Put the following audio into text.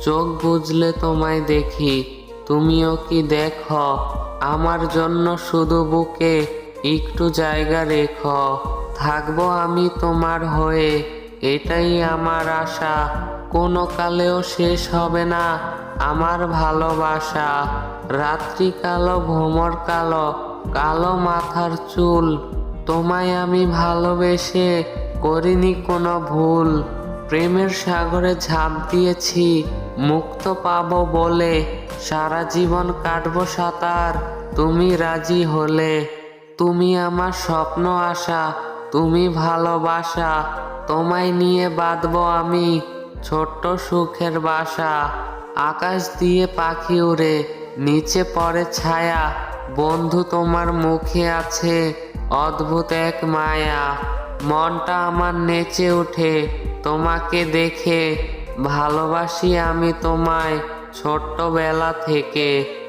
চোখ বুজলে তোমায় দেখি, তুমিও কি দেখো? আমার জন্য শুধু বুকে একটু জায়গা রেখো। থাকবো আমি তোমার হয়ে, এটাই আমার আশা। কোনো কালেও শেষ হবে না আমার ভালোবাসা। রাত্রি কালো, ভ্রমর কালো, কালো মাথার চুল, তোমায় আমি ভালোবেসে করিনি কোনো ভুল। প্রেমের সাগরে ঝাঁপ দিয়েছি মুক্ত পাবো বলে, সারা জীবন কাটবো সাঁতার তুমি রাজি হলে। তুমি আমার স্বপ্ন আশা, তুমি ভালোবাসা, তোমায় নিয়ে বাঁধবো আমি ছোট্ট সুখের বাসা। আকাশ দিয়ে পাখি উড়ে নিচে পড়ে ছায়া, বন্ধু তোমার মুখে আছে অদ্ভুত এক মায়া। মনটা আমার নেচে ওঠে তোমাকে দেখে, ভালোবাসি আমি তোমায় ছোট্টবেলা থেকে।